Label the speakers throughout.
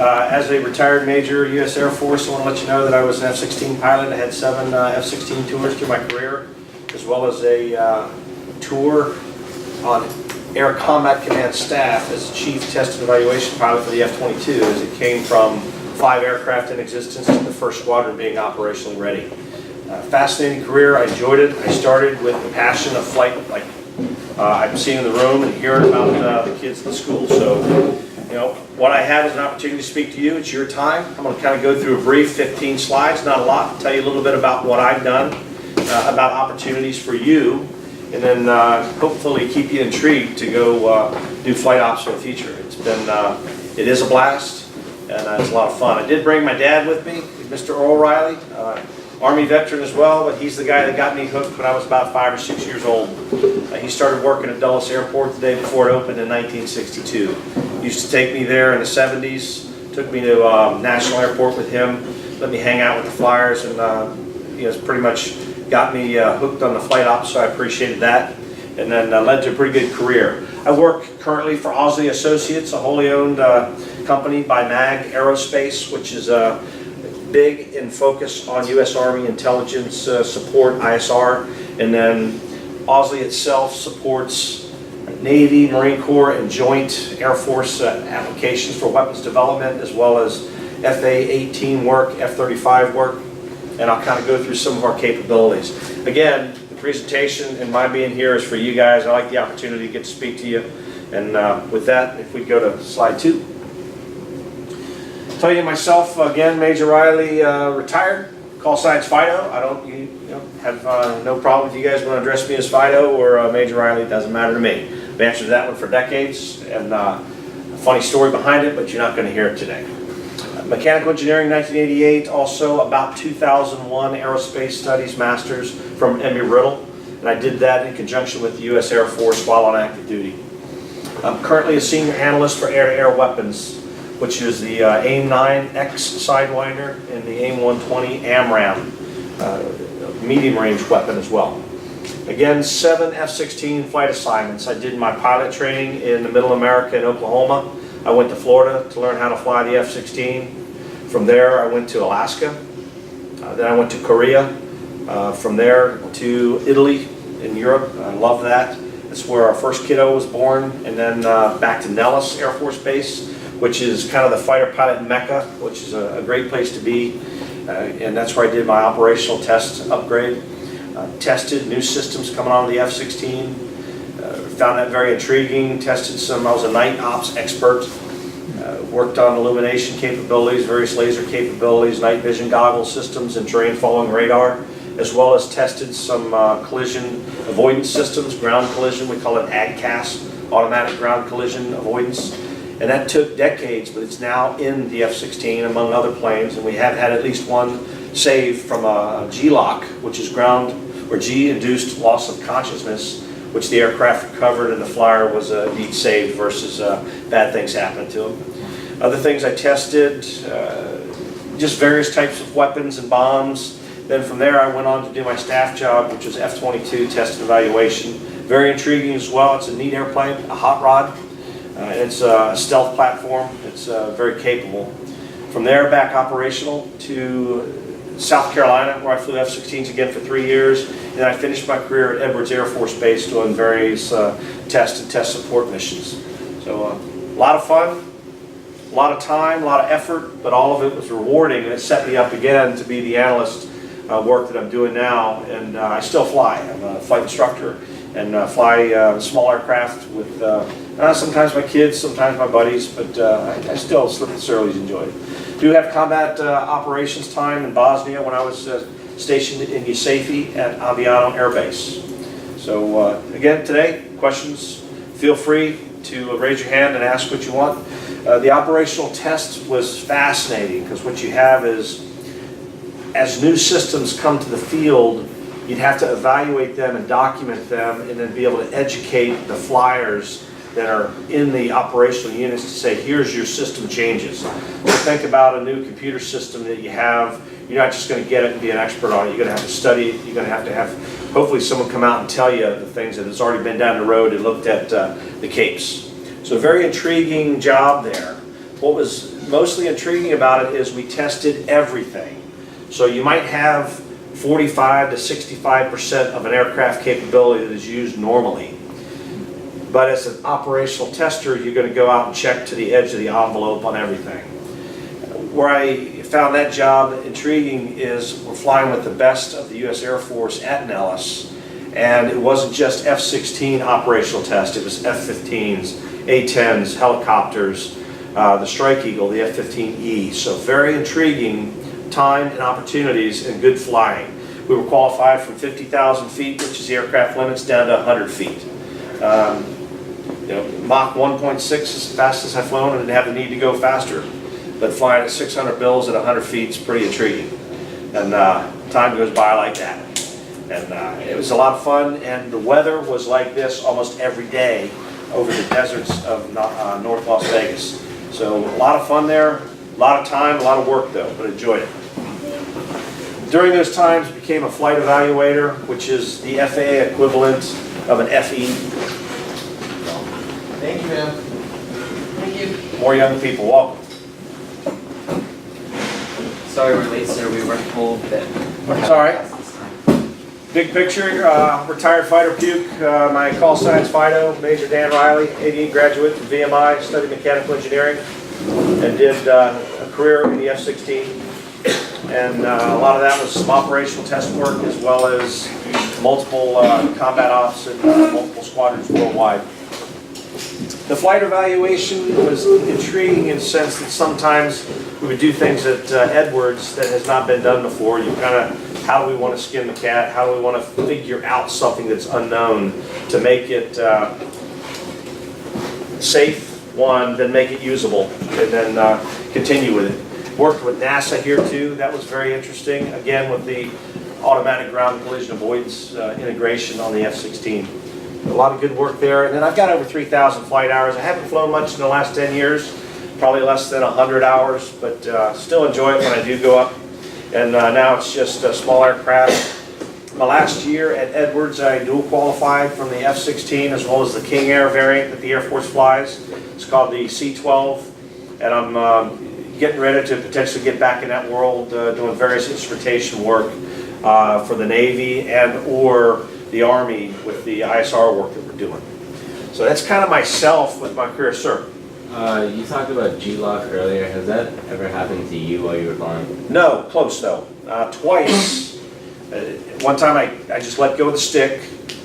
Speaker 1: As a retired Major U.S. Air Force, I want to let you know that I was an F-16 pilot. I had 7 F-16 tours through my career, as well as a tour on Air Combat Command staff as Chief Test and Evaluation Pilot for the F-22, as it came from 5 aircraft in existence to the first squadron being operationally ready. Fascinating career. I enjoyed it. I started with the passion of flight, like I'm seeing in the room and hearing about the kids in the school. So, you know, what I have is an opportunity to speak to you. It's your time. I'm going to kind of go through a brief 15 slides, not a lot, tell you a little bit about what I've done, about opportunities for you, and then hopefully keep you intrigued to go do flight ops in the future. It's been, it is a blast, and it's a lot of fun. I did bring my dad with me, Mr. Earl Riley, Army veteran as well, but he's the guy that got me hooked when I was about 5 or 6 years old. He started working at Dulles Airport the day before it opened in 1962. Used to take me there in the 70s, took me to National Airport with him, let me hang out with the flyers, and you know, it's pretty much got me hooked on the flight ops, so I appreciated that, and then led to a pretty good career. I work currently for Osley Associates, a wholly owned company by Mag Aerospace, which is big in focus on U.S. Army intelligence support, ISR, and then Osley itself supports Navy, Marine Corps, and Joint Air Force applications for weapons development, as well as FA-18 work, F-35 work, and I'll kind of go through some of our capabilities. Again, the presentation and my being here is for you guys. I like the opportunity to get to speak to you, and with that, if we go to slide 2. Tell you myself again, Major Riley, retired. Call signs Fido. I don't, have no problem if you guys want to address me as Fido or Major Riley. It doesn't matter to me. I've answered that one for decades, and a funny story behind it, but you're not going to hear it today. Mechanical Engineering, 1988. Also about 2001 Aerospace Studies Masters from Embry-Riddle, and I did that in conjunction with the U.S. Air Force while on active duty. I'm currently a senior analyst for air-to-air weapons, which is the AIM-9X Sidewinder and the AIM-120 AMRAAM medium-range weapon as well. Again, 7 F-16 flight assignments. I did my pilot training in the Middle America in Oklahoma. I went to Florida to learn how to fly the F-16. From there, I went to Alaska. Then I went to Korea. From there to Italy in Europe. I love that. That's where our first kiddo was born. And then back to Nellis Air Force Base, which is kind of the fighter pilot mecca, which is a great place to be. And that's where I did my operational test upgrade. Tested new systems coming on the F-16. Found that very intriguing. Tested some, I was a night ops expert. Worked on illumination capabilities, various laser capabilities, night vision goggle systems, and terrain following radar, as well as tested some collision avoidance systems, ground collision, we call it AGCAS, automatic ground collision avoidance. And that took decades, but it's now in the F-16 among other planes, and we have had at least one saved from a G-LOC, which is ground or G-induced loss of consciousness, which the aircraft recovered and the flyer was indeed saved versus bad things happening to him. Other things I tested, just various types of weapons and bombs. Then from there I went on to do my staff job, which was F-22 test and evaluation. Very intriguing as well. It's a neat airplane, a hot rod. It's a stealth platform. It's very capable. From there, back operational to South Carolina, where I flew F-16s again for 3 years. And I finished my career at Edwards Air Force Base doing various test and test support missions. So a lot of fun, a lot of time, a lot of effort, but all of it was rewarding, and it set me up again to be the analyst work that I'm doing now. And I still fly. I'm a flight instructor and fly small aircraft with sometimes my kids, sometimes my buddies, but I still slip and surly enjoy it. Do have combat operations time in Bosnia when I was stationed in Usafi at Aviano Air Base. So again, today, questions, feel free to raise your hand and ask what you want. The operational test was fascinating because what you have is, as new systems come to the field, you'd have to evaluate them and document them and then be able to educate the flyers that are in the operational units to say, here's your system changes. So think about a new computer system that you have. You're not just going to get it and be an expert on it. You're going to have to study it. You're going to have hopefully someone come out and tell you the things that has already been down the road and looked at the capes. So a very intriguing job there. What was mostly intriguing about it is we tested everything. So you might have 45 to 65% of an aircraft capability that is used normally. But as an operational tester, you're going to go out and check to the edge of the envelope on everything. Where I found that job intriguing is we're flying with the best of the U.S. Air Force at Analyst, and it wasn't just F-16 operational test, it was F-15s, A-10s, helicopters, the Strike Eagle, the F-15E. So very intriguing time and opportunities and good flying. We were qualified from 50,000 feet, which is the aircraft limits, down to 100 feet. Mach 1.6 is the fastest I've flown, and didn't have the need to go faster. But flying at 600 bills at 100 feet is pretty intriguing. And time goes by like that. And it was a lot of fun, and the weather was like this almost every day over the deserts of North Las Vegas. So a lot of fun there, a lot of time, a lot of work though, but enjoyed it. During those times, became a flight evaluator, which is the FAA equivalent of an FE.
Speaker 2: Thank you, ma'am. Thank you.
Speaker 1: More young people, welcome.
Speaker 2: Sorry we're late, sir. We weren't told that we're
Speaker 1: It's
Speaker 2: having
Speaker 1: all right.
Speaker 2: class this time.
Speaker 1: Big picture, retired fighter puke. My call sign's Fido, Major Dan Riley, 88 graduate from VMI, studied mechanical engineering, and did a career in the F-16. And a lot of that was some operational test work as well as multiple combat ops and multiple squadrons worldwide. The flight evaluation was intriguing in the sense that sometimes we would do things at Edwards that has not been done before. You kind of, how do we want to skin the cat? How do we want to figure out something that's unknown to make it safe, one, then make it usable, and then continue with it. Worked with NASA here too. That was very interesting. Again, with the automatic ground collision avoidance integration on the F-16. A lot of good work there. And then I've got over 3,000 flight hours. I haven't flown much in the last 10 years, probably less than 100 hours, but still enjoy it when I do go up. And now it's just a small aircraft. My last year at Edwards, I dual qualified from the F-16 as well as the King Air variant that the Air Force flies. It's called the C-12, and I'm getting ready to potentially get back in that world, doing various instrumentation work for the Navy and or the Army with the ISR work that we're doing. So that's kind of myself with my career, sir.
Speaker 3: You talked about G-lock earlier. Has that ever happened to you while you were flying?
Speaker 1: No, close though. Twice. One time I just let go of the stick.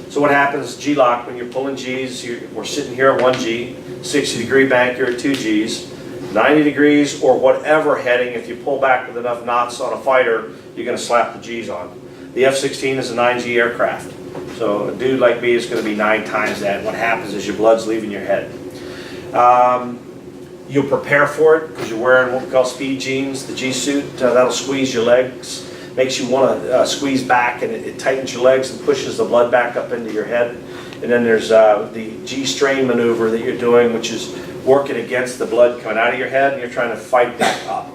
Speaker 1: So what happens, G-lock, when you're pulling Gs, we're sitting here at 1 G, 60-degree bank, you're at 2 Gs. 90 degrees or whatever heading, if you pull back with enough knots on a fighter, you're going to slap the G's on. The F-16 is a 9G aircraft. So a dude like me is going to be 9 times that. What happens is your blood's leaving your head. You'll prepare for it because you're wearing what we call speed jeans, the G-suit. That'll squeeze your legs, makes you want to squeeze back, and it tightens your legs and pushes the blood back up into your head. And then there's the G-strain maneuver that you're doing, which is working against the blood coming out of your head, and you're trying to fight back up.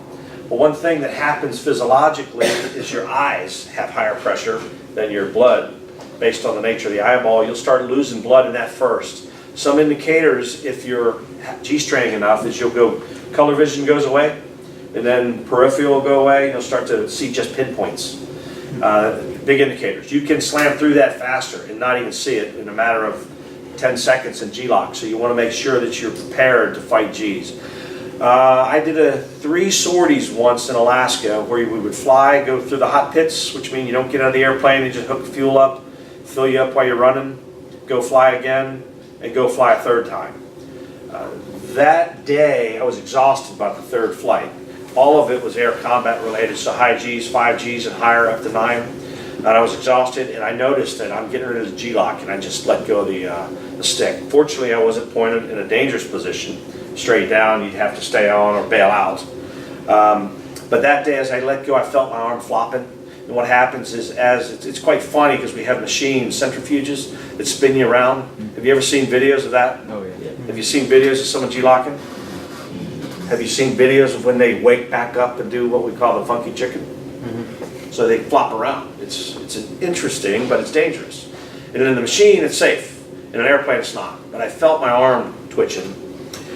Speaker 1: But one thing that happens physiologically is your eyes have higher pressure than your blood. Based on the nature of the eyeball, you'll start losing blood in that first. Some indicators, if you're G-straining enough, is you'll go, color vision goes away, and then peripheral will go away, and you'll start to see just pinpoints. Big indicators. You can slam through that faster and not even see it in a matter of 10 seconds in G-lock, so you want to make sure that you're prepared to fight Gs. I did 3 sorties once in Alaska where we would fly, go through the hot pits, which means you don't get out of the airplane, you just hook the fuel up, fill you up while you're running, go fly again, and go fly a 3rd time. That day, I was exhausted by the 3rd flight. All of it was air combat related, so high Gs, 5 Gs and higher, up to 9. And I was exhausted, and I noticed that I'm getting rid of the G-lock, and I just let go of the stick. Fortunately, I wasn't pointed in a dangerous position. Straight down, you'd have to stay on or bail out. But that day, as I let go, I felt my arm flopping. And what happens is, it's quite funny because we have machines, centrifuges, that spin you around. Have you ever seen videos of that?
Speaker 3: Oh, yeah.
Speaker 1: Have you seen videos of someone G-locking? Have you seen videos of when they wake back up and do what we call the funky chicken? Mm-hmm. So they flop around. It's interesting, but it's dangerous. And in the machine, it's safe. In an airplane, it's not. But I felt my arm twitching.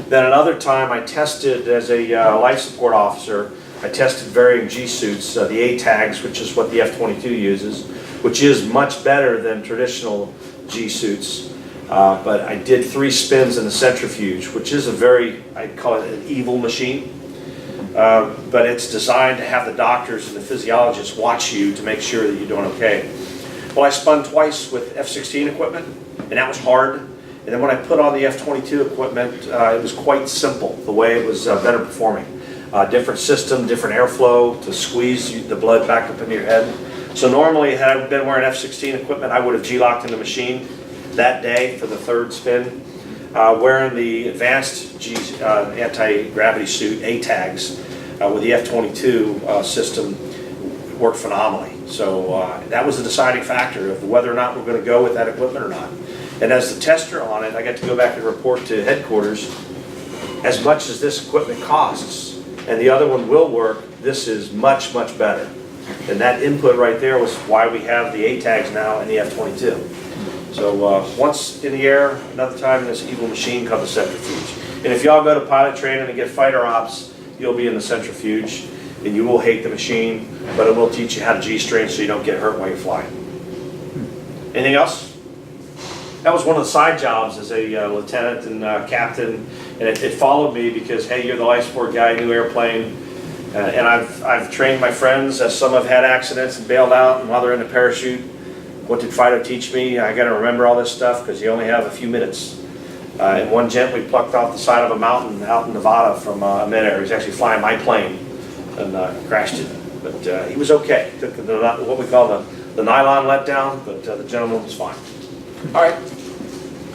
Speaker 1: Then another time I tested as a life support officer. I tested varying G suits, the A tags, which is what the F-22 uses, which is much better than traditional G suits. But I did 3 spins in the centrifuge, which is a very, I'd call it an evil machine. But it's designed to have the doctors and the physiologists watch you to make sure that you're doing okay. Well, I spun twice with F-16 equipment, and that was hard. And then when I put on the F-22 equipment, it was quite simple, the way it was better performing. Different system, different airflow to squeeze the blood back up into your head. So normally, had I been wearing F-16 equipment, I would have G-locked in the machine that day for the 3rd spin. Wearing the advanced anti-gravity suit, A-tags, with the F-22 system worked phenomenally. So that was the deciding factor of whether or not we're going to go with that equipment or not. And as the tester on it, I got to go back and report to headquarters, as much as this equipment costs, and the other one will work, this is much, much better. And that input right there was why we have the A-tags now in the F-22. So once in the air, another time in this evil machine called the centrifuge. And if y'all go to pilot training and get fighter ops, you'll be in the centrifuge, and you will hate the machine, but it will teach you how to G-string so you don't get hurt while you're flying. Anything else? That was one of the side jobs as a lieutenant and captain, and it followed me because, hey, you're the life support guy, new airplane, and I've trained my friends, as some have had accidents and bailed out, and while they're in the parachute, what did Fido teach me? I got to remember all this stuff because you only have a few minutes. And one gent we plucked off the side of a mountain out in Nevada from midair. He was actually flying my plane and crashed it, but he was okay. Took what we call the nylon letdown, but the gentleman was fine. All right,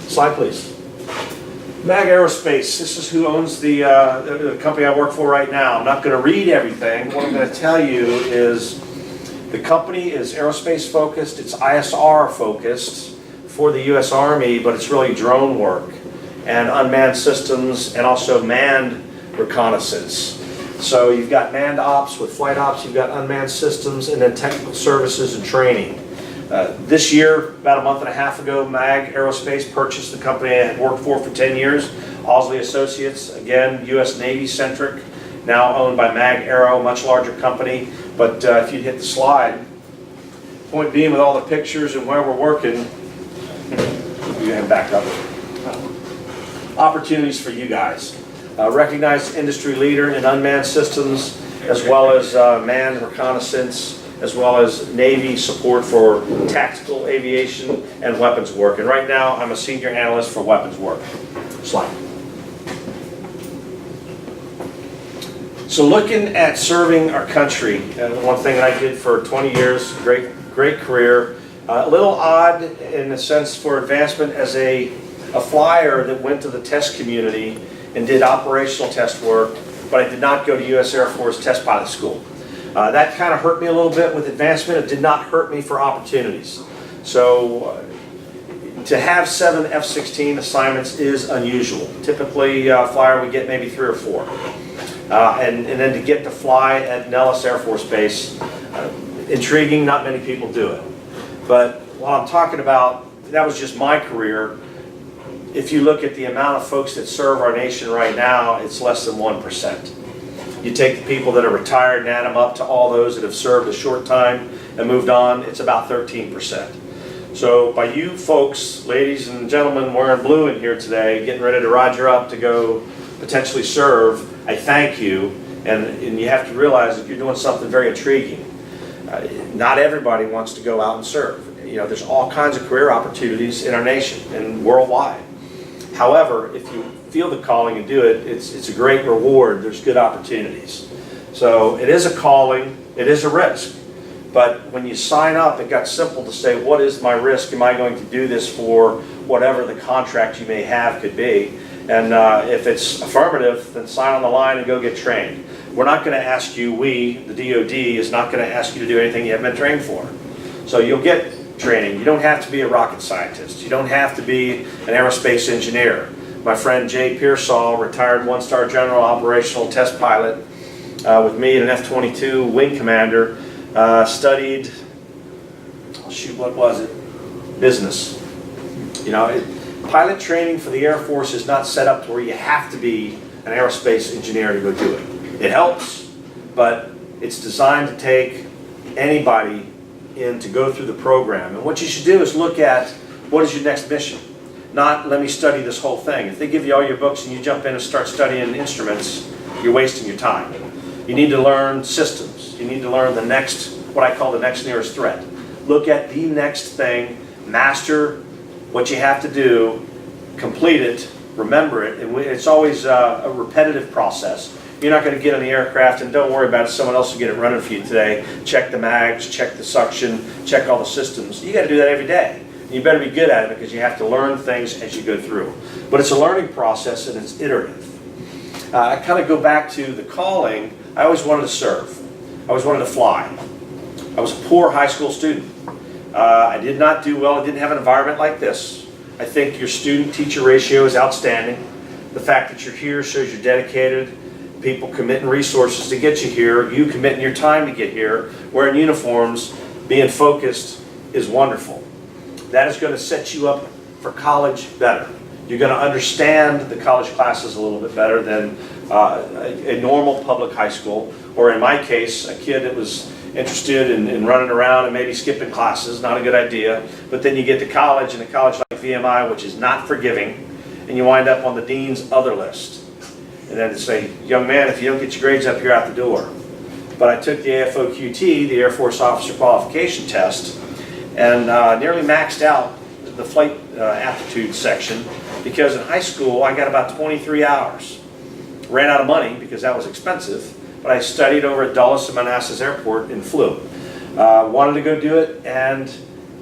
Speaker 1: slide please. Mag Aerospace, this is who owns the company I work for right now. I'm not going to read everything. What I'm going to tell you is the company is aerospace focused, it's ISR focused for the US Army, but it's really drone work and unmanned systems and also manned reconnaissance. So you've got manned ops with flight ops, you've got unmanned systems, and then technical services and training. This year, about a month and a half ago, Mag Aerospace purchased the company I had worked for 10 years, Owsley Associates, again, US Navy centric, now owned by Mag Aero, much larger company. But if you'd hit the slide, point being with all the pictures and where we're working, you can back up. Opportunities for you guys. Recognized industry leader in unmanned systems, as well as manned reconnaissance, as well as Navy support for tactical aviation and weapons work. And right now, I'm a senior analyst for weapons work. Slide. So looking at serving our country, one thing that I did for 20 years, great career, a little odd in a sense for advancement as a flyer that went to the test community and did operational test work, but I did not go to US Air Force test pilot school. That kind of hurt me a little bit with advancement. It did not hurt me for opportunities. So to have 7 F-16 assignments is unusual. Typically, flyer we get maybe 3 or 4. And then to get to fly at Nellis Air Force Base, intriguing, not many people do it. But while I'm talking about, that was just my career, if you look at the amount of folks that serve our nation right now, it's less than 1%. You take the people that are retired and add them up to all those that have served a short time and moved on, it's about 13%. So by you folks, ladies and gentlemen wearing blue in here today, getting ready to roger up to go potentially serve, I thank you, and you have to realize that you're doing something very intriguing. Not everybody wants to go out and serve. You know, there's all kinds of career opportunities in our nation and worldwide. However, if you feel the calling and do it, it's a great reward. There's good opportunities. So it is a calling, it is a risk. But when you sign up, it got simple to say, what is my risk? Am I going to do this for whatever the contract you may have could be? And if it's affirmative, then sign on the line and go get trained. We're not going to ask you, the DOD, is not going to ask you to do anything you haven't been trained for. So you'll get training. You don't have to be a rocket scientist. You don't have to be an aerospace engineer. My friend Jay Pearsall, retired 1-star general operational test pilot with me, an F-22 wing commander, studied, what was it? Business. You know, Pilot training for the Air Force is not set up to where you have to be an aerospace engineer to go do it. It helps, but it's designed to take anybody in to go through the program. And what you should do is look at what is your next mission. Not let me study this whole thing. If they give you all your books and you jump in and start studying instruments, you're wasting your time. You need to learn systems. You need to learn the next, what I call the next nearest threat. Look at the next thing, master what you have to do, complete it, remember it, and it's always a repetitive process. You're not going to get on the aircraft and don't worry about it, someone else will get it running for you today. Check the mags, check the suction, check all the systems. You got to do that every day. You better be good at it because you have to learn things as you go through. But it's a learning process and it's iterative. I kind of go back to the calling. I always wanted to serve. I always wanted to fly. I was a poor high school student. I did not do well. I didn't have an environment like this. I think your student-teacher ratio is outstanding. The fact that you're here shows you're dedicated. People committing resources to get you here. You committing your time to get here. Wearing uniforms, being focused is wonderful. That is going to set you up for college better. You're going to understand the college classes a little bit better than a normal public high school, or in my case, a kid that was interested in running around and maybe skipping classes, not a good idea. But then you get to college, and a college like VMI, which is not forgiving, and you wind up on the dean's other list. And then to say, young man, if you don't get your grades up, you're out the door. But I took the AFOQT, the Air Force Officer Qualification Test, and nearly maxed out the flight aptitude section because in high school I got about 23 hours. Ran out of money because that was expensive, but I studied over at Dulles and Manassas Airport and flew. Wanted to go do it, and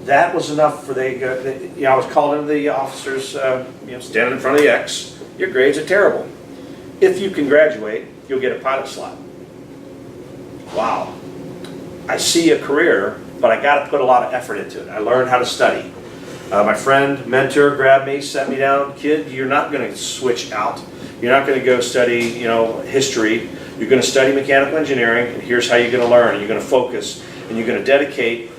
Speaker 1: that was enough for I was called into the officers, standing in front of the X. Your grades are terrible. If you can graduate, you'll get a pilot slot. Wow. I see a career, but I got to put a lot of effort into it. I learned how to study. My friend, mentor, grabbed me, set me down. Kid, you're not going to switch out. You're not going to go study, history. You're going to study mechanical engineering, and here's how you're going to learn. You're going to focus, and you're going to dedicate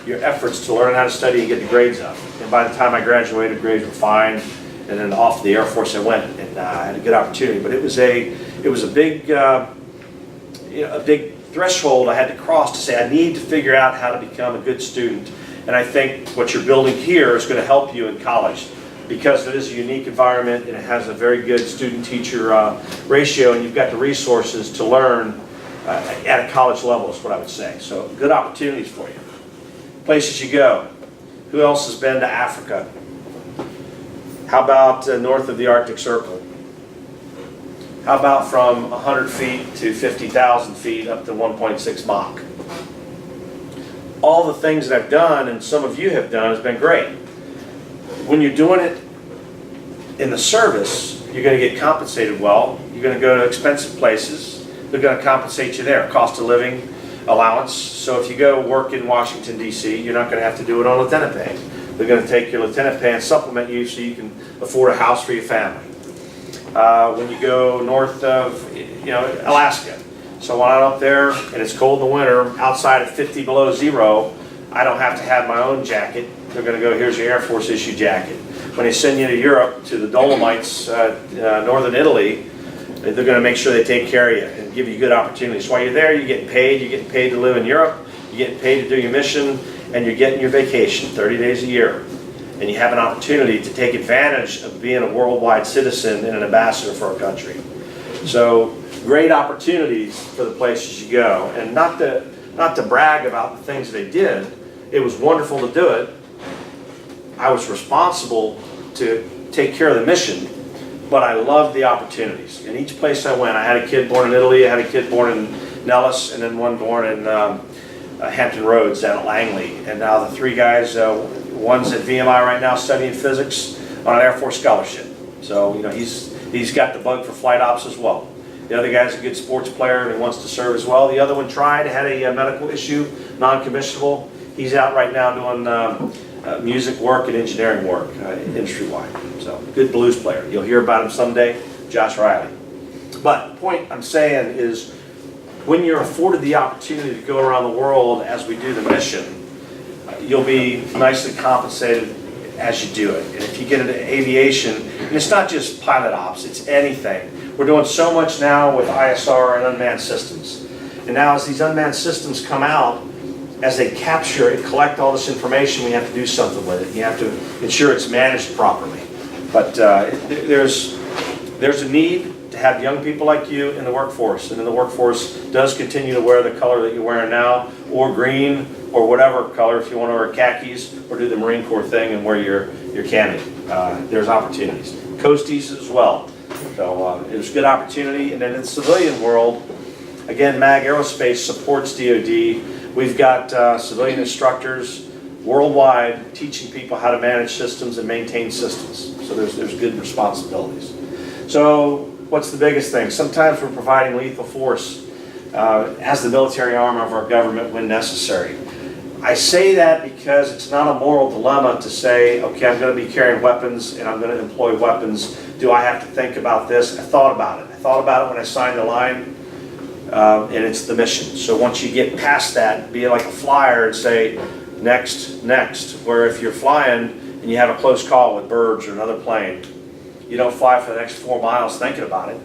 Speaker 1: your efforts to learn how to study and get the grades up. And by the time I graduated, grades were fine. And then off to the Air Force I went, and I had a good opportunity. But it was a big threshold I had to cross to say I need to figure out how to become a good student. And I think what you're building here is going to help you in college because it is a unique environment and it has a very good student-teacher ratio, and you've got the resources to learn at a college level is what I would say. So good opportunities for you. Places you go. Who else has been to Africa? How about north of the Arctic Circle? How about from 100 feet to 50,000 feet up to 1.6 Mach? All the things that I've done, and some of you have done, has been great. When you're doing it in the service, you're going to get compensated well. You're going to go to expensive places. They're going to compensate you there. Cost of living, allowance. So if you go work in Washington, D.C., you're not going to have to do it on lieutenant pay. They're going to take your lieutenant pay and supplement you so you can afford a house for your family. When you go north of Alaska, so when I'm up there and it's cold in the winter, outside at 50 below zero, I don't have to have my own jacket. They're going to go, here's your Air Force issue jacket. When they send you to Europe, to the Dolomites, northern Italy, they're going to make sure they take care of you and give you good opportunities. While you're there, you're getting paid. You're getting paid to live in Europe. You're getting paid to do your mission. And you're getting your vacation, 30 days a year. And you have an opportunity to take advantage of being a worldwide citizen and an ambassador for a country. So great opportunities for the places you go. And not to brag about the things they did, it was wonderful to do it. I was responsible to take care of the mission, but I loved the opportunities. In each place I went, I had a kid born in Italy, I had a kid born in Nellis, and then one born in Hampton Roads down at Langley. And now the three guys, one's at VMI right now studying physics on an Air Force scholarship. So he's got the bug for flight ops as well. The other guy's a good sports player and he wants to serve as well. The other one tried, had a medical issue, non-commissionable. He's out right now doing music work and engineering work, industry-wide. So good blues player. You'll hear about him someday, Maj Riley. But the point I'm saying is, when you're afforded the opportunity to go around the world as we do the mission, you'll be nicely compensated as you do it. And if you get into aviation, and it's not just pilot ops, it's anything. We're doing so much now with ISR and unmanned systems. And now as these unmanned systems come out, as they capture and collect all this information, we have to do something with it. You have to ensure it's managed properly. But there's a need to have young people like you in the workforce. And then the workforce does continue to wear the color that you're wearing now, or green, or whatever color, if you want to wear khakis, or do the Marine Corps thing and wear your cami. There's opportunities. Coasties as well. So it was a good opportunity. And then in the civilian world, again, MAG Aerospace supports DoD. We've got civilian instructors worldwide teaching people how to manage systems and maintain systems. So there's good responsibilities. So what's the biggest thing? Sometimes we're providing lethal force as the military arm of our government when necessary. I say that because it's not a moral dilemma to say, okay, I'm going to be carrying weapons and I'm going to employ weapons. Do I have to think about this? I thought about it. I thought about it when I signed the line. And it's the mission. So once you get past that, be like a flyer and say, next, next. Where if you're flying and you have a close call with birds or another plane, you don't fly for the next 4 miles thinking about it.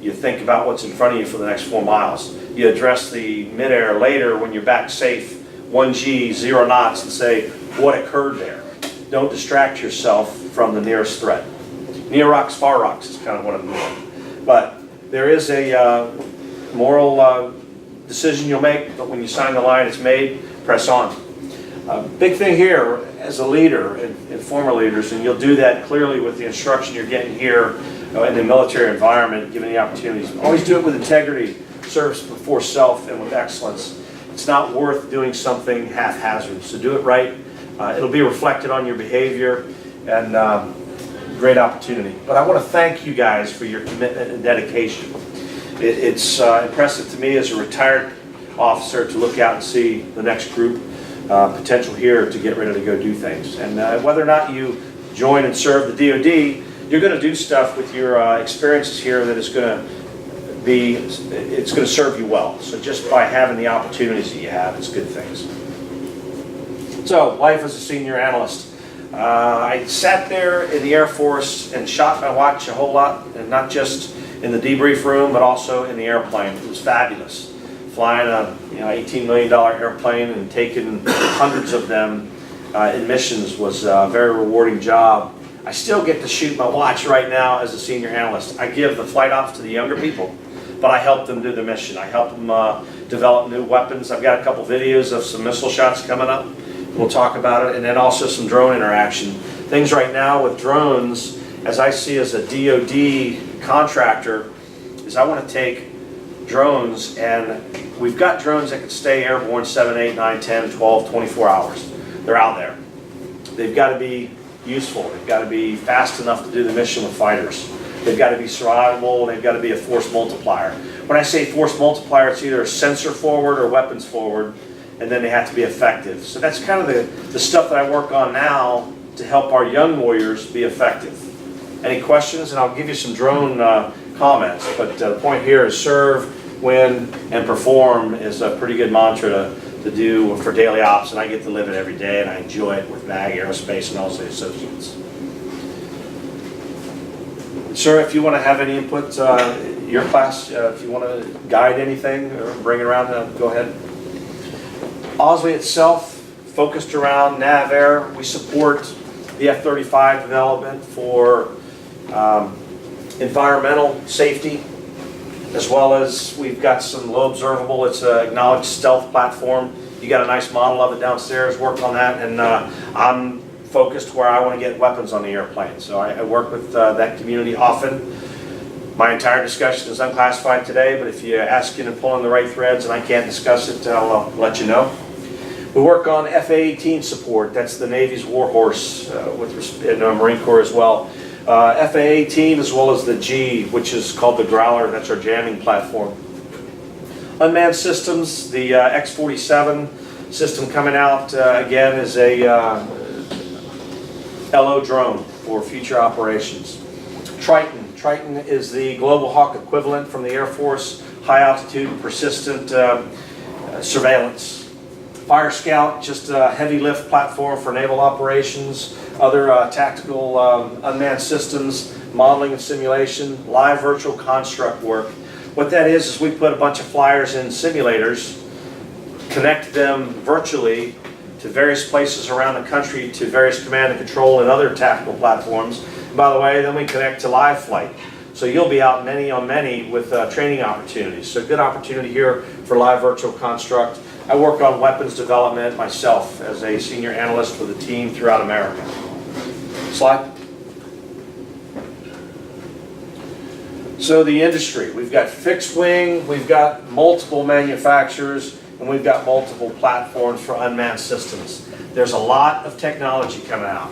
Speaker 1: You think about what's in front of you for the next 4 miles. You address the midair later when you're back safe, 1G, 0 knots, and say what occurred there. Don't distract yourself from the nearest threat. Near rocks, far rocks is kind of what I'm doing. But there is a moral decision you'll make, but when you sign the line, it's made, press on. Big thing here, as a leader and former leaders, and you'll do that clearly with the instruction you're getting here in the military environment, given the opportunities. Always do it with integrity, service before self, and with excellence. It's not worth doing something haphazard, so do it right. It'll be reflected on your behavior, and great opportunity. But I want to thank you guys for your commitment and dedication. It's impressive to me as a retired officer to look out and see the next group potential here to get ready to go do things. And whether or not you join and serve the DoD, you're going to do stuff with your experiences here that is going to serve you well. So just by having the opportunities that you have, it's good things. So life as a senior analyst. I sat there in the Air Force and shot my watch a whole lot, and not just in the debrief room, but also in the airplane. It was fabulous. Flying a $18 million airplane and taking hundreds of them in missions was a very rewarding job. I still get to shoot my watch right now as a senior analyst. I give the flight ops to the younger people, but I help them do the mission. I help them develop new weapons. I've got a couple videos of some missile shots coming up. We'll talk about it, and then also some drone interaction. Things right now with drones, as I see as a DoD contractor, is I want to take drones, and we've got drones that can stay airborne 7, 8, 9, 10, 12, 24 hours. They're out there. They've got to be useful. They've got to be fast enough to do the mission with fighters. They've got to be survivable, and they've got to be a force multiplier. When I say force multiplier, it's either sensor forward or weapons forward, and then they have to be effective. So that's kind of the stuff that I work on now to help our young warriors be effective. Any questions? And I'll give you some drone comments, but the point here is serve, win, and perform is a pretty good mantra to do for daily ops, and I get to live it every day, and I enjoy it with MAG Aerospace and also the associates. Sir, if you want to have any input, your class, if you want to guide anything or bring it around, go ahead. Owsley itself, focused around NavAir. We support the F-35 development for environmental safety, as well as we've got some low observable. It's an acknowledged stealth platform. You got a nice model of it downstairs. Worked on that, and I'm focused where I want to get weapons on the airplane. So I work with that community often. My entire discussion is unclassified today, but if you ask and pulling the right threads and I can't discuss it, I'll let you know. We work on FA-18 support. That's the Navy's warhorse in the Marine Corps as well. FA-18 as well as the G, which is called the Growler. That's our jamming platform. Unmanned systems, the X-47 system coming out again is a LO drone for future operations. Triton is the Global Hawk equivalent from the Air Force, high altitude, persistent surveillance. Fire Scout, just a heavy lift platform for naval operations. other tactical unmanned systems, modeling and simulation, live virtual construct work. What that is we put a bunch of flyers in simulators, connect them virtually to various places around the country, to various command and control and other tactical platforms. And by the way, then we connect to live flight. So you'll be out many on many with training opportunities. So good opportunity here for live virtual construct. I work on weapons development myself as a senior analyst with a team throughout America. Slide. So the industry, we've got fixed wing, we've got multiple manufacturers, and we've got multiple platforms for unmanned systems. There's a lot of technology coming out.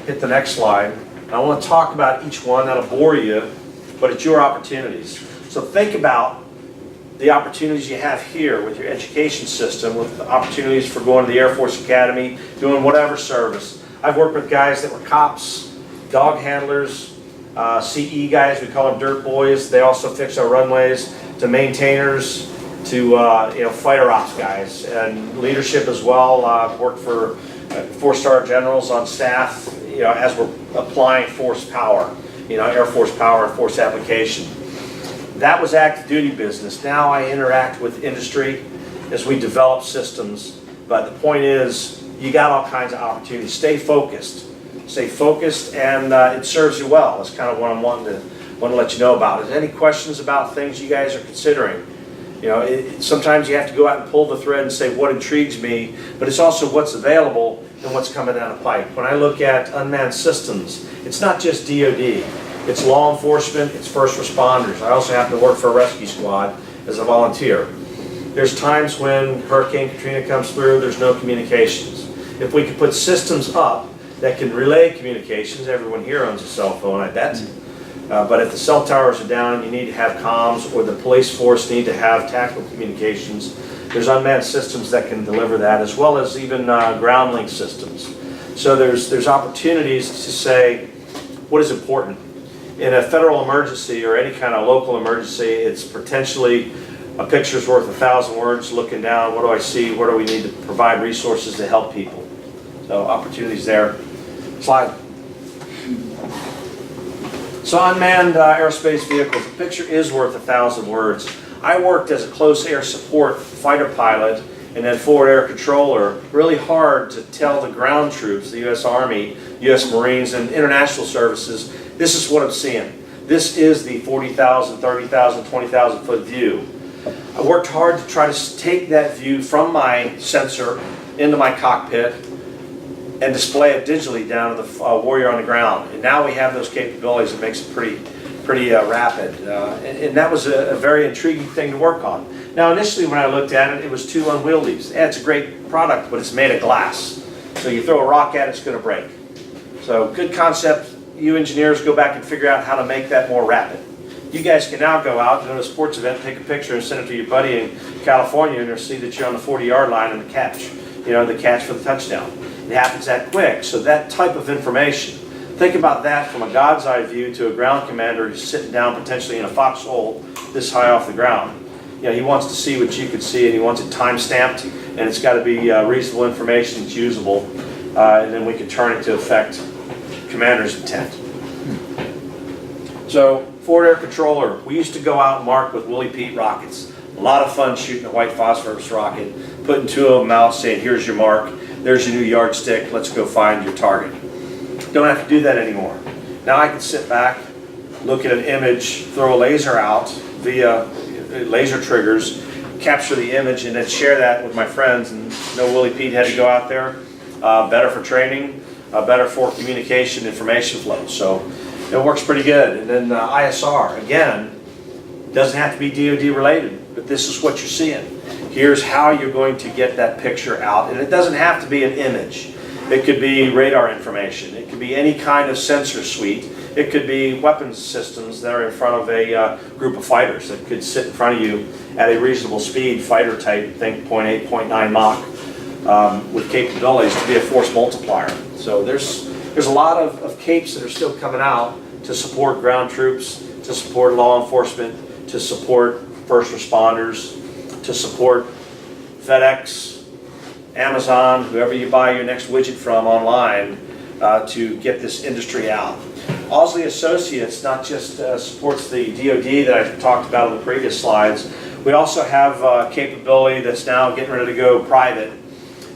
Speaker 1: Hit the next slide. I want to talk about each one. That'll bore you, but it's your opportunities. So think about the opportunities you have here with your education system, with the opportunities for going to the Air Force Academy, doing whatever service. I've worked with guys that were cops, dog handlers, CE guys, we call them dirt boys. They also fix our runways, to maintainers, to fighter ops guys, and leadership as well. Worked for 4-star generals on staff, as we're applying force power, Air Force power and force application. That was active duty business. Now I interact with industry as we develop systems. But the point is, you got all kinds of opportunities. Stay focused. Stay focused, and it serves you well. That's kind of what I'm wanting to let you know about. Is there any questions about things you guys are considering? Sometimes you have to go out and pull the thread and say what intrigues me, but it's also what's available and what's coming down the pipe. When I look at unmanned systems, it's not just DoD. It's law enforcement, it's first responders. I also happen to work for a rescue squad as a volunteer. There's times when Hurricane Katrina comes through, there's no communications. If we could put systems up that can relay communications, everyone here owns a cell phone, I bet. But if the cell towers are down, you need to have comms, or the police force need to have tactical communications. There's unmanned systems that can deliver that, as well as even ground link systems. So there's opportunities to say what is important. In a federal emergency or any kind of local emergency, it's potentially a picture's worth 1,000 words. Looking down, what do I see? Where do we need to provide resources to help people? So opportunities there. Slide. So unmanned aerospace vehicles, the picture is worth 1,000 words. I worked as a close air support fighter pilot and then forward air controller, really hard to tell the ground troops, the U.S. Army, U.S. Marines, and international services, this is what I'm seeing. This is the 40,000, 30,000, 20,000 foot view. I worked hard to try to take that view from my sensor into my cockpit and display it digitally down to the warrior on the ground. And now we have those capabilities. It makes it pretty rapid. And that was a very intriguing thing to work on. Now initially when I looked at it, it was too unwieldy. Yeah, it's a great product, but it's made of glass. So you throw a rock at it, it's going to break. So good concept. You engineers go back and figure out how to make that more rapid. You guys can now go out, go to a sports event, take a picture and send it to your buddy in California, and they'll see that you're on the 40-yard line and the catch, the catch for the touchdown. It happens that quick. So that type of information, think about that from a God's eye view to a ground commander who's sitting down potentially in a foxhole this high off the ground. He wants to see what you could see, and he wants it time-stamped, and it's got to be reasonable information that's usable, and then we can turn it to affect commander's intent. So, forward air controller, we used to go out and mark with Willie Pete rockets. A lot of fun shooting a white phosphorus rocket, putting 2 of them out, saying, here's your mark, there's your new yardstick, let's go find your target. Don't have to do that anymore. Now I can sit back, look at an image, throw a laser out via laser triggers, capture the image, and then share that with my friends. And Willie Pete had to go out there. Better for training, better for communication, information flow. So it works pretty good. And then ISR, again, doesn't have to be DoD related, but this is what you're seeing. Here's how you're going to get that picture out. And it doesn't have to be an image. It could be radar information. It could be any kind of sensor suite. It could be weapons systems that are in front of a group of fighters that could sit in front of you at a reasonable speed, fighter type, think 0.8, 0.9 Mach, with capabilities to be a force multiplier. So there's a lot of capes that are still coming out to support ground troops, to support law enforcement, to support first responders, to support FedEx, Amazon, whoever you buy your next widget from online. to get this industry out. Owsley Associates not just supports the DoD that I talked about on the previous slides, we also have capability that's now getting ready to go private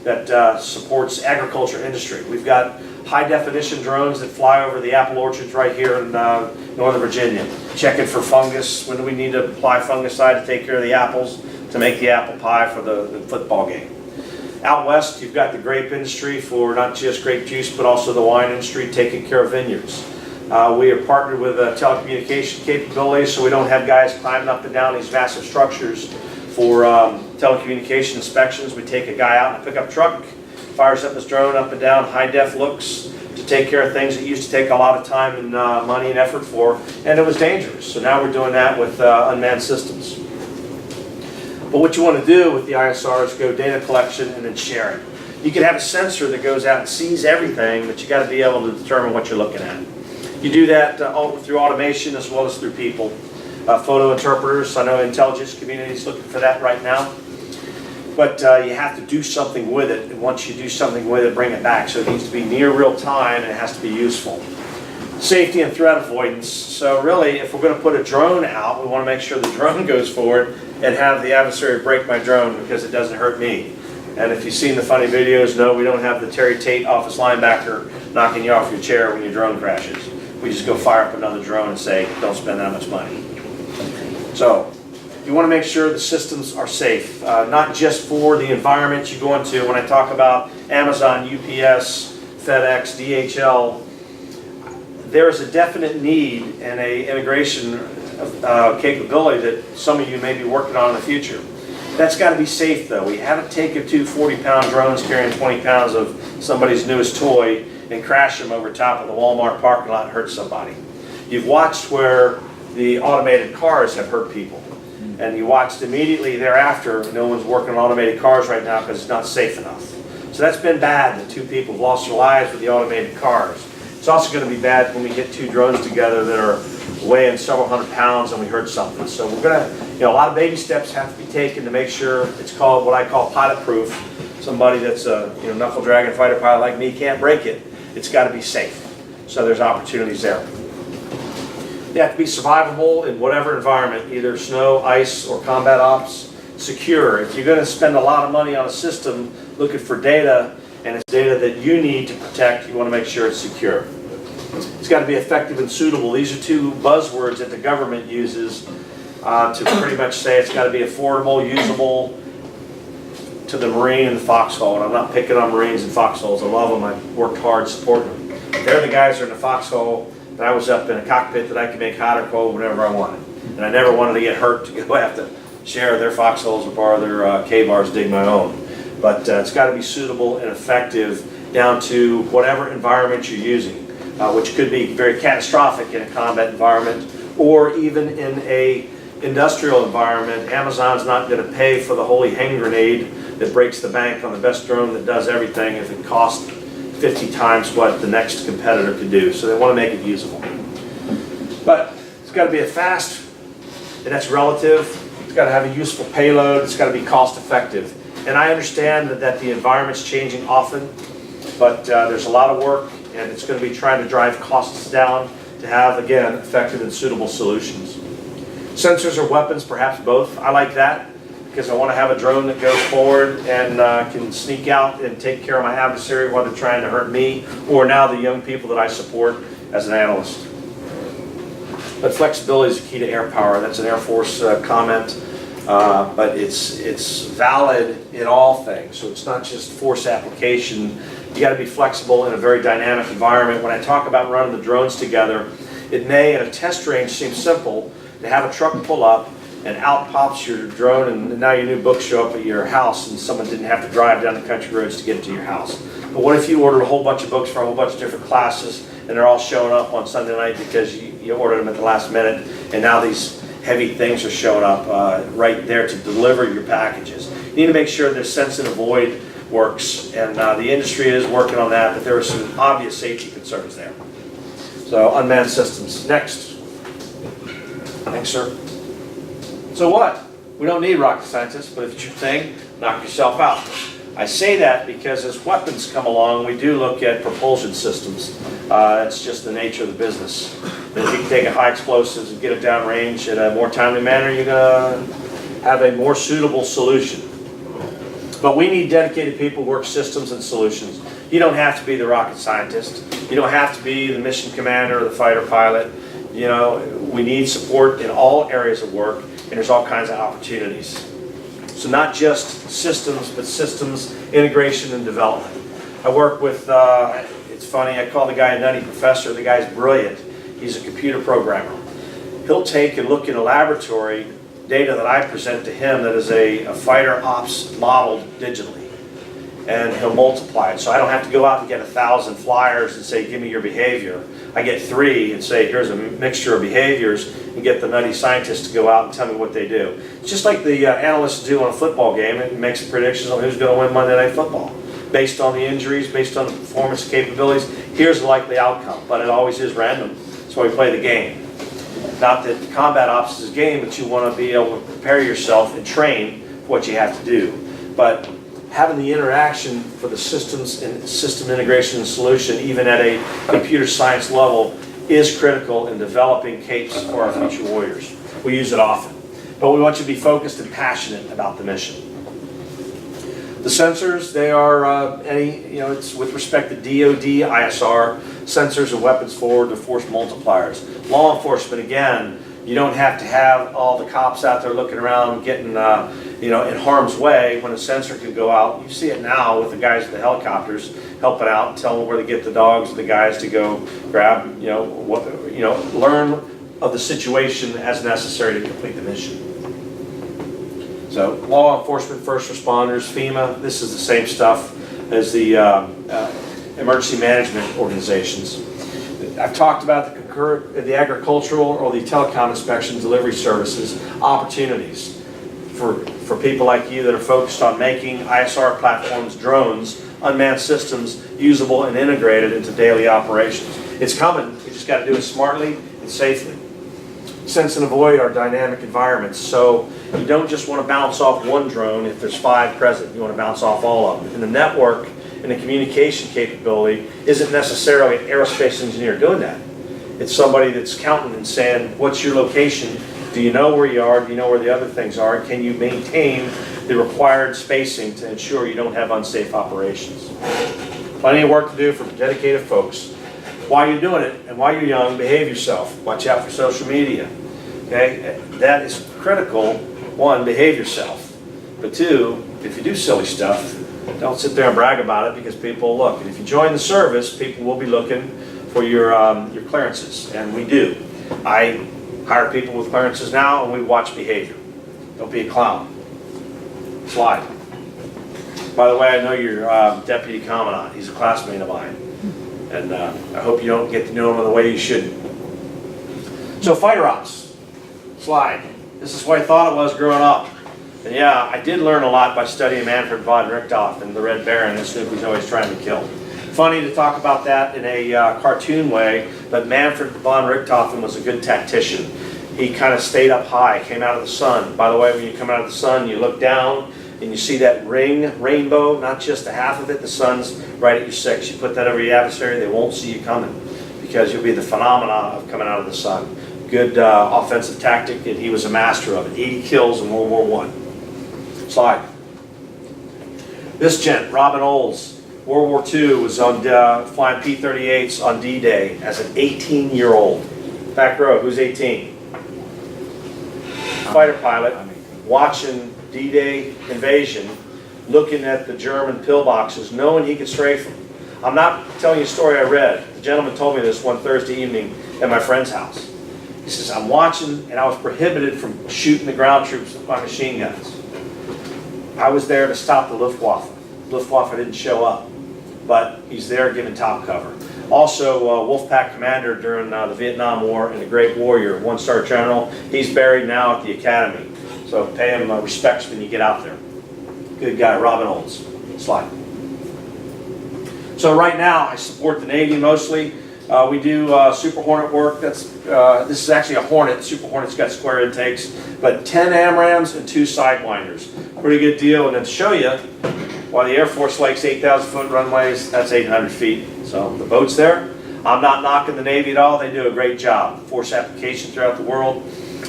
Speaker 1: that supports agriculture industry. We've got high definition drones that fly over the apple orchards right here in Northern Virginia, checking for fungus. When do we need to apply fungicide to take care of the apples to make the apple pie for the football game? Out west, you've got the grape industry for not just grape juice, but also the wine industry taking care of vineyards. We are partnered with telecommunication capabilities, so we don't have guys climbing up and down these massive structures for telecommunication inspections. We take a guy out in a pickup truck, fires up his drone up and down, high-def looks to take care of things that used to take a lot of time and money and effort for, and it was dangerous. So now we're doing that with unmanned systems. But what you want to do with the ISR is go data collection and then share it. You can have a sensor that goes out and sees everything, but you got to be able to determine what you're looking at. You do that through automation as well as through people. Photo interpreters, I know intelligence community is looking for that right now. But you have to do something with it, and once you do something with it, bring it back. So it needs to be near real time, and it has to be useful. Safety and threat avoidance. So really, if we're going to put a drone out, we want to make sure the drone goes forward and have the adversary break my drone because it doesn't hurt me. And if you've seen the funny videos, no, we don't have the Terry Tate office linebacker knocking you off your chair when your drone crashes. We just go fire up another drone and say, don't spend that much money. So you want to make sure the systems are safe, not just for the environment you go into. When I talk about Amazon, UPS, FedEx, DHL, there is a definite need and a integration capability that some of you may be working on in the future. That's got to be safe though. We haven't taken two 40-pound drones carrying 20 pounds of somebody's newest toy and crash them over top of the Walmart parking lot and hurt somebody. You've watched where the automated cars have hurt people. And you watched immediately thereafter, no one's working on automated cars right now because it's not safe enough. So that's been bad that two people have lost their lives with the automated cars. It's also going to be bad when we get two drones together that are weighing several hundred pounds and we hurt something. So we're going to, a lot of baby steps have to be taken to make sure it's called what I call pilot proof. Somebody that's a knuckle dragon fighter pilot like me can't break it. It's got to be safe. So there's opportunities there. They have to be survivable in whatever environment, either snow, ice, or combat ops. Secure. If you're going to spend a lot of money on a system looking for data, and it's data that you need to protect, you want to make sure it's secure. It's got to be effective and suitable. These are two buzzwords that the government uses to pretty much say it's got to be affordable, usable to the Marine and the foxhole. And I'm not picking on Marines and foxholes. I love them. I've worked hard supporting them. They're the guys that are in the foxhole. And I was up in a cockpit that I could make hot or cold whenever I wanted. And I never wanted to get hurt to go have to share their foxholes or borrow their K-bars, dig my own. But it's got to be suitable and effective down to whatever environment you're using, which could be very catastrophic in a combat environment or even in a industrial environment. Amazon's not going to pay for the holy hand grenade that breaks the bank on the best drone that does everything if it costs 50 times what the next competitor could do. So they want to make it usable. But it's got to be a fast, and that's relative. It's got to have a useful payload. It's got to be cost effective. And I understand that the environment's changing often, but there's a lot of work, and it's going to be trying to drive costs down to have, again, effective and suitable solutions. Sensors or weapons, perhaps both. I like that because I want to have a drone that goes forward and can sneak out and take care of my adversary while they're trying to hurt me, or now the young people that I support as an analyst. But flexibility is the key to air power. That's an Airforce comment. But it's valid in all things. So it's not just force application. You got to be flexible in a very dynamic environment. When I talk about running the drones together, it may, at a test range, seem simple to have a truck pull up and out pops your drone, and now your new books show up at your house and someone didn't have to drive down the country roads to get to your house. But what if you ordered a whole bunch of books for a whole bunch of different classes and they're all showing up on Sunday night because you ordered them at the last minute, and now these heavy things are showing up right there to deliver your packages. You need to make sure that sense and avoid works, and the industry is working on that, but there are some obvious safety concerns there. So unmanned systems. Next. Thanks, sir. So what? We don't need rocket scientists, but if it's your thing, knock yourself out. I say that because as weapons come along, we do look at propulsion systems. That's just the nature of the business. And if you can take a high explosives and get it downrange in a more timely manner, you're going to have a more suitable solution. But we need dedicated people who work systems and solutions. You don't have to be the rocket scientist. You don't have to be the mission commander or the fighter pilot. You know, we need support in all areas of work, and there's all kinds of opportunities. So not just systems, but systems integration and development. I work with, it's funny, I call the guy a nutty professor. The guy's brilliant. He's a computer programmer. He'll take and look in a laboratory data that I present to him that is a fighter ops modeled digitally. And he'll multiply it. So I don't have to go out and get 1,000 flyers and say, give me your behavior. I get 3 and say, here's a mixture of behaviors, and get the nutty scientists to go out and tell me what they do. It's just like the analysts do on a football game. It makes predictions on who's going to win Monday Night Football. Based on the injuries, based on the performance capabilities, here's the likely outcome. But it always is random. That's why we play the game. Not that combat ops is a game, but you want to be able to prepare yourself and train for what you have to do. But having the interaction for the systems and system integration and solution, even at a computer science level, is critical in developing capes for our future warriors. We use it often. But we want you to be focused and passionate about the mission. The sensors, they are it's with respect to DoD, ISR, sensors and weapons forward to force multipliers. Law enforcement, again, you don't have to have all the cops out there looking around getting in harm's way when a sensor can go out. You see it now with the guys with the helicopters helping out, telling them where to get the dogs and the guys to go grab, learn of the situation as necessary to complete the mission. So law enforcement, first responders, FEMA, this is the same stuff as the emergency management organizations. I've talked about the agricultural or the telecom inspection delivery services, opportunities for people like you that are focused on making ISR platforms, drones, unmanned systems usable and integrated into daily operations. It's coming, we just got to do it smartly and safely. Sense and avoid our dynamic environments. So you don't just want to bounce off one drone if there's 5 present. You want to bounce off all of them. And the network and the communication capability isn't necessarily an aerospace engineer doing that. It's somebody that's counting and saying, what's your location? Do you know where you are? Do you know where the other things are? Can you maintain the required spacing to ensure you don't have unsafe operations? Plenty of work to do for dedicated folks. While you're doing it and while you're young, behave yourself. Watch out for social media. Okay, that is critical. 1, behave yourself. But 2, if you do silly stuff, don't sit there and brag about it because people look. And if you join the service, people will be looking for your clearances, and we do. I hire people with clearances now, and we watch behavior. Don't be a clown. Slide. By the way, I know your deputy commandant. He's a classmate of mine. And I hope you don't get to know him in the way you should. So fighter ops, slide. This is what I thought it was growing up. And yeah, I did learn a lot by studying Manfred von Richthofen and the Red Baron that Snoopy's always trying to kill. Funny to talk about that in a cartoon way, but Manfred von Richthofen was a good tactician. He kind of stayed up high, came out of the sun. By the way, when you come out of the sun, you look down, and you see that rainbow, not just a half of it, the sun's right at your 6. You put that over your adversary, they won't see you coming because you'll be the phenomena of coming out of the sun. Good offensive tactic, and he was a master of it. 80 kills in World War I. Slide. This gent, Robin Olds, World War II, was on flying P-38s on D-Day as an 18-year-old. Back row, who's 18? Fighter pilot, watching D-Day invasion, looking at the German pillboxes, knowing he could strafe them. I'm not telling you a story I read. The gentleman told me this one Thursday evening at my friend's house. He says, I'm watching, and I was prohibited from shooting the ground troops with my machine guns. I was there to stop the Luftwaffe. Luftwaffe didn't show up, but he's there giving top cover. Also, Wolfpack commander during the Vietnam War and a great warrior, 1-star general. He's buried now at the academy. So pay him respects when you get out there. Good guy, Robin Olds. Slide. So right now, I support the Navy mostly. We do Super Hornet work. This is actually a Hornet. Super Hornet's got square intakes, but 10 AMRAAMs and 2 Sidewinders. Pretty good deal. And then to show you, while the Air Force likes 8,000-foot runways, that's 800 feet. So the boat's there. I'm not knocking the Navy at all. They do a great job. Force application throughout the world.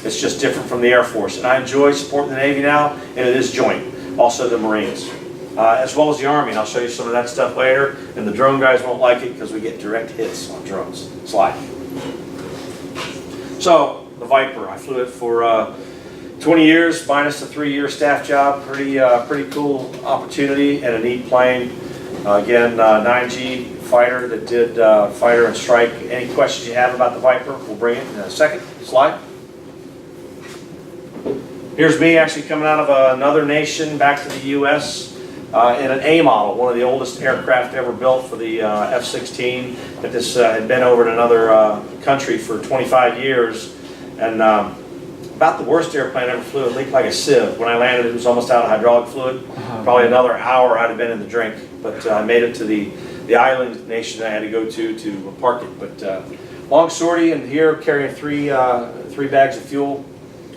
Speaker 1: It's just different from the Air Force. And I enjoy supporting the Navy now, and it is joint. Also the Marines, as well as the Army. And I'll show you some of that stuff later. And the drone guys won't like it because we get direct hits on drones. Slide. So the Viper, I flew it for 20 years minus a 3-year staff job. Pretty cool opportunity and a neat plane. Again, 9G fighter that did fighter and strike. Any questions you have about the Viper, we'll bring it in a second. Slide. Here's me actually coming out of another nation back to the U.S. In an A model, one of the oldest aircraft ever built for the F-16. That this had been over in another country for 25 years. And about the worst airplane I ever flew. It leaked like a sieve. When I landed, it was almost out of hydraulic fluid. Probably another hour I'd have been in the drink. But I made it to the island nation I had to go to park it. But long sortie, and here carrying three bags of fuel,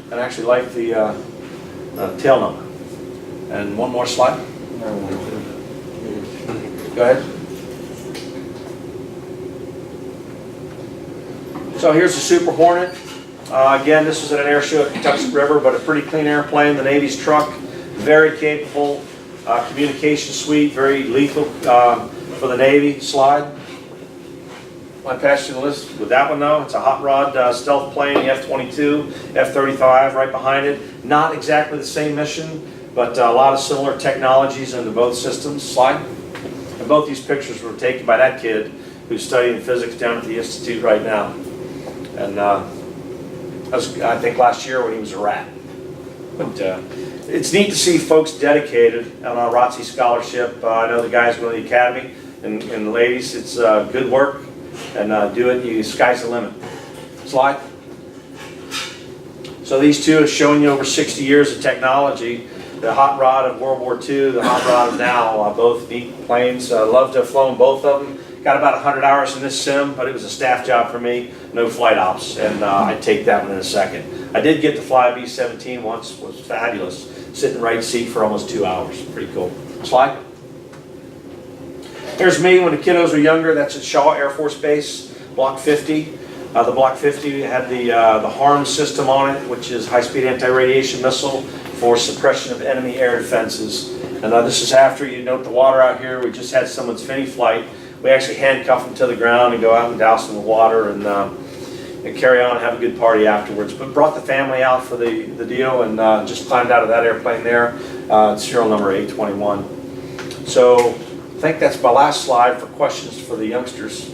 Speaker 1: and I actually like the tail number. And one more slide. Go ahead. So here's the Super Hornet. Again, this was at an air show at Kentucky River, but a pretty clean airplane. The Navy's truck, very capable. Communication suite, very lethal for the Navy. Slide. I passed you the list with that one though. It's a hot rod stealth plane, the F-22, F-35 right behind it. Not exactly the same mission, but a lot of similar technologies into both systems. Slide. And both these pictures were taken by that kid who's studying physics down at the Institute right now. And that was, I think, last year when he was a rat. But it's neat to see folks dedicated on a ROTC scholarship. I know the guys go to the academy, and the ladies, it's good work, and do it, sky's the limit. Slide. So these two are showing you over 60 years of technology. The hot rod of World War II, the hot rod of now, both neat planes. Love to have flown both of them. Got about 100 hours in this sim, but it was a staff job for me, no flight ops, and I'd take that one in a second. I did get to fly a B-17 once, was fabulous. Sit in the right seat for almost 2 hours, pretty cool. Slide. Here's me when the kiddos were younger. That's at Shaw Air Force Base, Block 50. The Block 50 had the HARM system on it, which is high-speed anti-radiation missile for suppression of enemy air defenses. And this is after, you note the water out here. We just had someone's Finney flight. We actually handcuff them to the ground and go out and douse them with water and carry on and have a good party afterwards. But brought the family out for the deal and just climbed out of that airplane there. Serial number 821. So I think that's my last slide for questions for the youngsters.